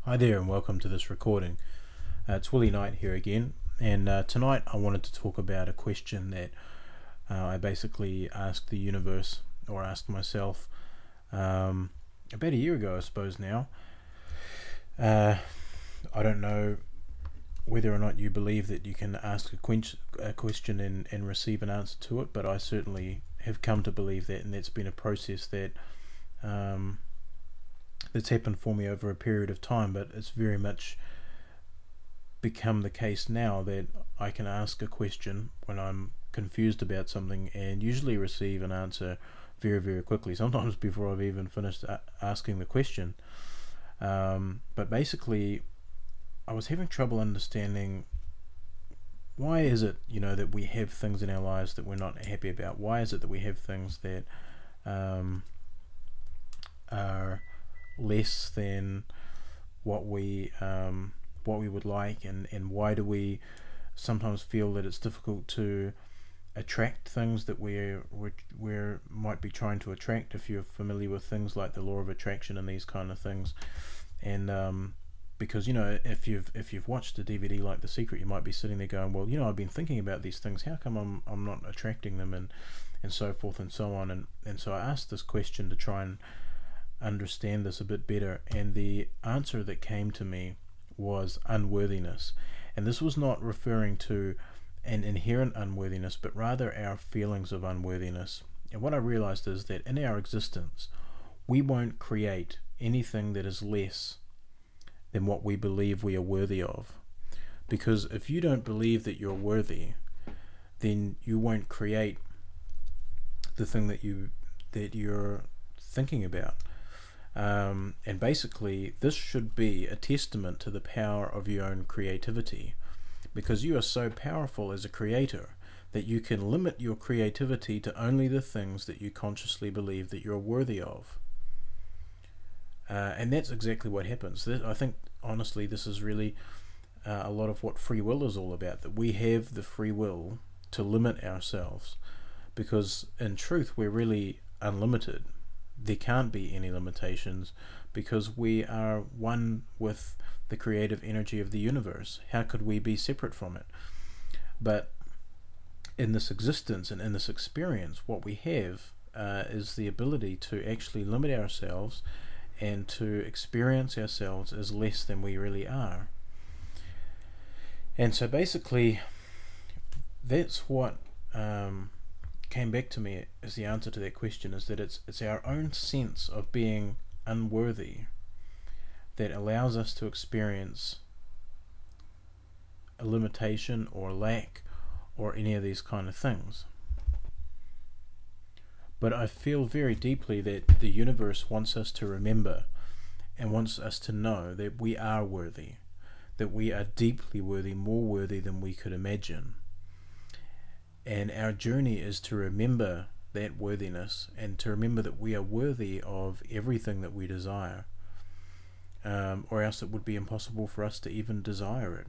Hi there and welcome to this recording. It's Willie Knight here again, and tonight I wanted to talk about a question that I basically asked the universe, or asked myself, about a year ago I suppose now. I don't know whether or not you believe that you can ask a question and receive an answer to it, but I certainly have come to believe that, and that's been a process that's happened for me over a period of time, but it's very much become the case now that I can ask a question when I'm confused about something and usually receive an answer very, very quickly, sometimes before I've even finished asking the question. But basically, I was having trouble understanding why is it, that we have things in our lives that we're not happy about? Why is it that we have things that are less than what we would like, and why do we sometimes feel that it's difficult to attract things that we might be trying to attract, if you're familiar with things like the law of attraction and these kind of things. And because if you've watched a DVD like The Secret, you might be sitting there going, well, I've been thinking about these things, how come I'm not attracting them, and so forth and so on. And so I asked this question to try and understand this a bit better, and the answer that came to me was unworthiness. And this was not referring to an inherent unworthiness, but rather our feelings of unworthiness. And what I realized is that in our existence, we won't create anything that is less than what we believe we are worthy of. Because if you don't believe that you're worthy, then you won't create the thing that you're thinking about. And basically, this should be a testament to the power of your own creativity, because you are so powerful as a creator that you can limit your creativity to only the things that you consciously believe that you're worthy of. And that's exactly what happens. I think, honestly, this is really a lot of what free will is all about, that we have the free will to limit ourselves, because in truth we're really unlimited. There can't be any limitations, because we are one with the creative energy of the universe. How could we be separate from it? But in this existence and in this experience, what we have is the ability to actually limit ourselves and to experience ourselves as less than we really are. And so basically, that's what came back to me as the answer to that question, is that it's our own sense of being unworthy that allows us to experience a limitation or lack or any of these kind of things. But I feel very deeply that the universe wants us to remember and wants us to know that we are worthy, that we are deeply worthy, more worthy than we could imagine. And our journey is to remember that worthiness, and to remember that we are worthy of everything that we desire, or else it would be impossible for us to even desire it.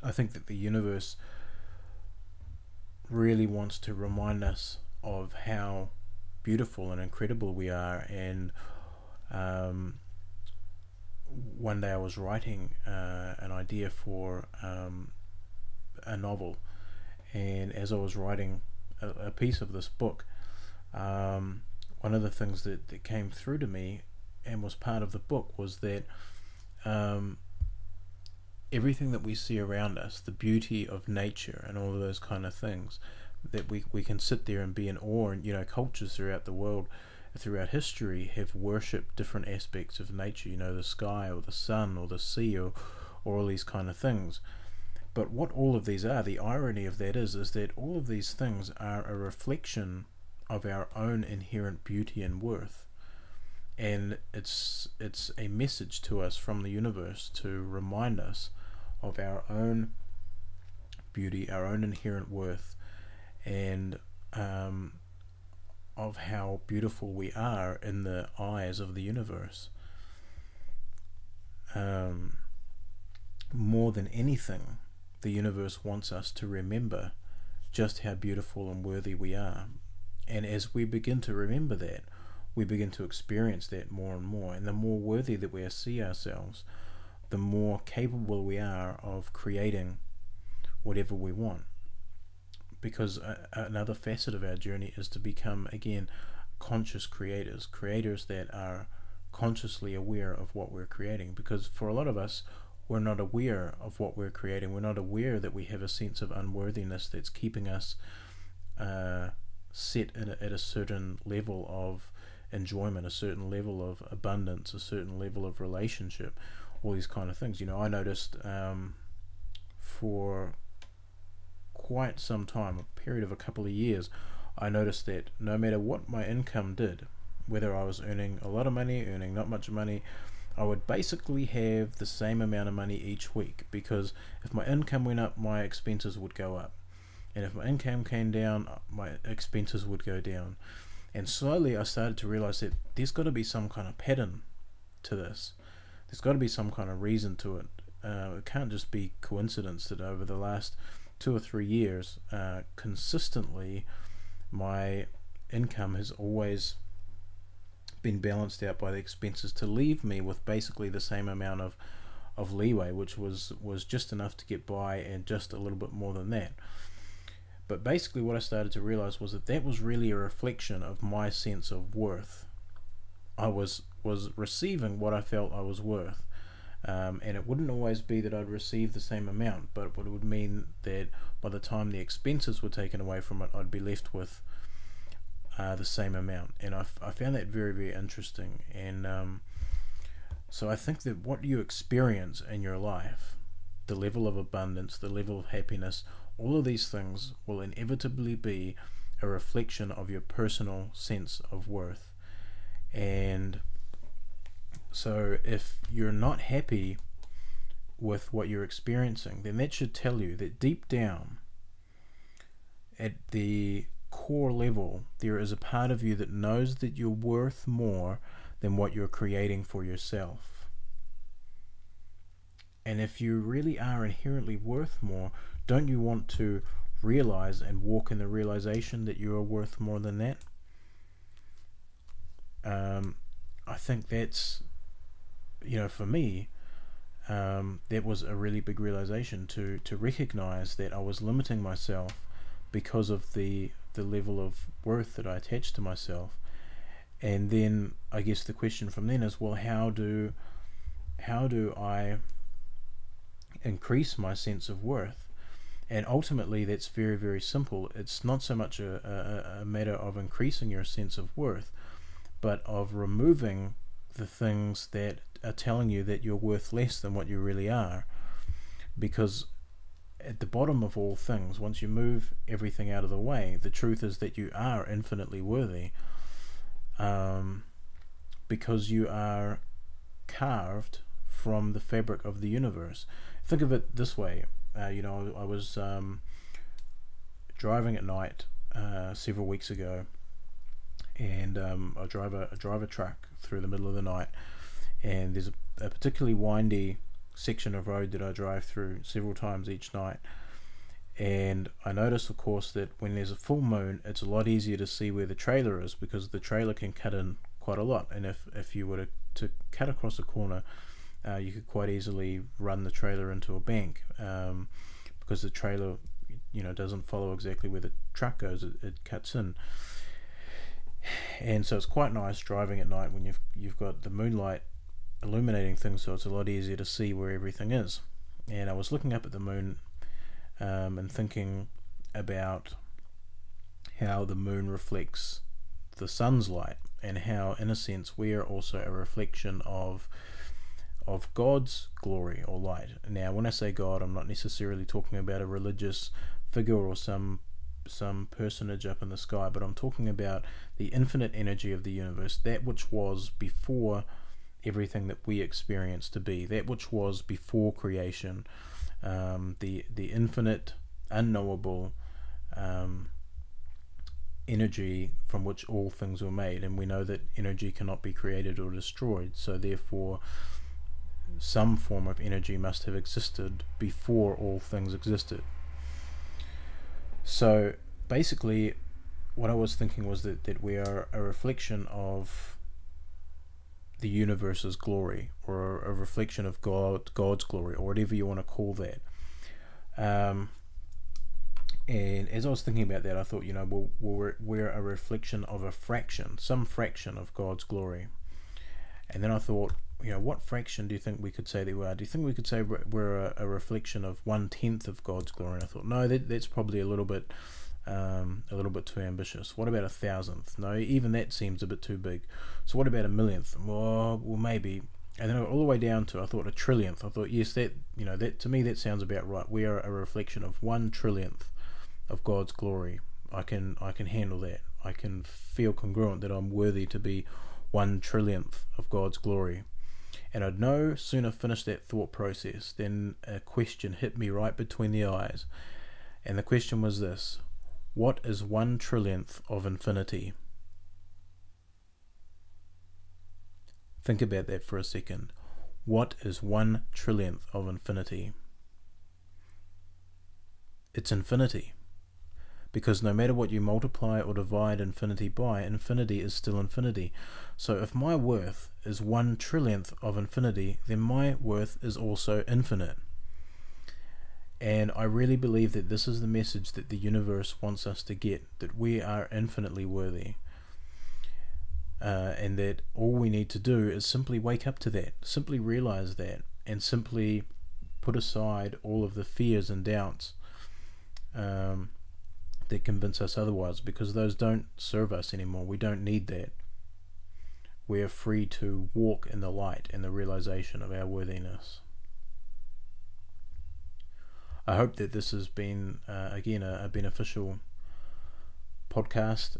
I think that the universe really wants to remind us of how beautiful and incredible we are. And one day I was writing an idea for a novel, and as I was writing a piece of this book, one of the things that came through to me and was part of the book was that everything that we see around us, the beauty of nature and all of those kind of things, that we can sit there and be in awe. And cultures throughout the world, throughout history, have worshipped different aspects of nature, the sky or the sun or the sea, or all these kind of things. But what all of these are, the irony of that is that all of these things are a reflection of our own inherent beauty and worth. And it's a message to us from the universe to remind us of our own beauty, our own inherent worth, and of how beautiful we are in the eyes of the universe. More than anything, the universe wants us to remember just how beautiful and worthy we are. And as we begin to remember that, we begin to experience that more and more. And the more worthy that we see ourselves, the more capable we are of creating whatever we want. Because another facet of our journey is to become, again, conscious creators that are consciously aware of what we're creating. Because for a lot of us, we're not aware of what we're creating. We're not aware that we have a sense of unworthiness that's keeping us set at a certain level of enjoyment, a certain level of abundance, a certain level of relationship, all these kind of things. I noticed for quite some time, a period of a couple of years, I noticed that no matter what my income did, whether I was earning a lot of money, earning not much money, I would basically have the same amount of money each week, because if my income went up, my expenses would go up, and if my income came down, my expenses would go down. And slowly I started to realize that there's got to be some kind of pattern to this. There's got to be some kind of reason to it. It can't just be coincidence that over the last 2 or 3 years, consistently, my income has always been balanced out by the expenses to leave me with basically the same amount of leeway, which was just enough to get by, and just a little bit more than that. But basically what I started to realize was that was really a reflection of my sense of worth. I was receiving what I felt I was worth. And it wouldn't always be that I'd receive the same amount, but it would mean that by the time the expenses were taken away from it, I'd be left with the same amount. And I found that very, very interesting. And so I think that what you experience in your life, the level of abundance, the level of happiness, all of these things will inevitably be a reflection of your personal sense of worth. And so if you're not happy with what you're experiencing, then that should tell you that deep down, at the core level, there is a part of you that knows that you're worth more than what you're creating for yourself. And if you really are inherently worth more, don't you want to realize and walk in the realization that you are worth more than that? I think that's, for me, that was a really big realization, to recognize that I was limiting myself because of the level of worth that I attached to myself. And then I guess the question from then is, well, how do I increase my sense of worth? And ultimately that's very, very simple. It's not so much a matter of increasing your sense of worth, but of removing the things that are telling you that you're worth less than what you really are. Because at the bottom of all things, once you move everything out of the way, the truth is that you are infinitely worthy, because you are carved from the fabric of the universe. Think of it this way. I was driving at night several weeks ago, and I drive a truck through the middle of the night, and there's a particularly windy section of road that I drive through several times each night. And I notice, of course, that when there's a full moon, it's a lot easier to see where the trailer is, because the trailer can cut in quite a lot. And if you were to cut across a corner, you could quite easily run the trailer into a bank, because the trailer doesn't follow exactly where the truck goes. It cuts in. And so it's quite nice driving at night when you've got the moonlight illuminating things, so it's a lot easier to see where everything is. And I was looking up at the moon, and thinking about how the moon reflects the sun's light, and how, in a sense, we are also a reflection of God's glory or light. Now, when I say God, I'm not necessarily talking about a religious figure or some personage up in the sky, but I'm talking about the infinite energy of the universe, that which was before everything that we experience to be, that which was before creation, the infinite, unknowable energy from which all things were made. And we know that energy cannot be created or destroyed, so therefore some form of energy must have existed before all things existed. So basically, what I was thinking was that we are a reflection of the universe's glory, or a reflection of God's glory, or whatever you want to call that. And as I was thinking about that, I thought, we're a reflection of some fraction of God's glory. And then I thought, what fraction do you think we could say that we are? Do you think we could say we're a reflection of 1/10 of God's glory? And I thought, no, that's probably a little bit too ambitious. What about 1,000th? No, even that seems a bit too big. So what about 1,000,000th? Well, maybe. And then I got all the way down to, I thought, 1,000,000,000th. I thought, yes, that to me that sounds about right. We are a reflection of 1/1,000,000th of God's glory. I can handle that. I can feel congruent that I'm worthy to be 1/1,000,000th of God's glory. And I'd no sooner finished that thought process than a question hit me right between the eyes. And the question was this: what is 1/1,000,000th of infinity? Think about that for a second. What is 1/1,000,000th of infinity? It's infinity. Because no matter what you multiply or divide infinity by, infinity is still infinity. So if my worth is 1/1,000,000th of infinity, then my worth is also infinite. And I really believe that this is the message that the universe wants us to get, that we are infinitely worthy. And that all we need to do is simply wake up to that, simply realize that, and simply put aside all of the fears and doubts that convince us otherwise, because those don't serve us anymore. We don't need that. We are free to walk in the light and the realization of our worthiness. I hope that this has been, again, a beneficial podcast.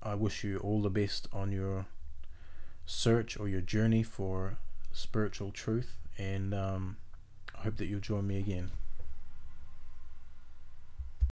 I wish you all the best on your search or your journey for spiritual truth, and I hope that you'll join me again.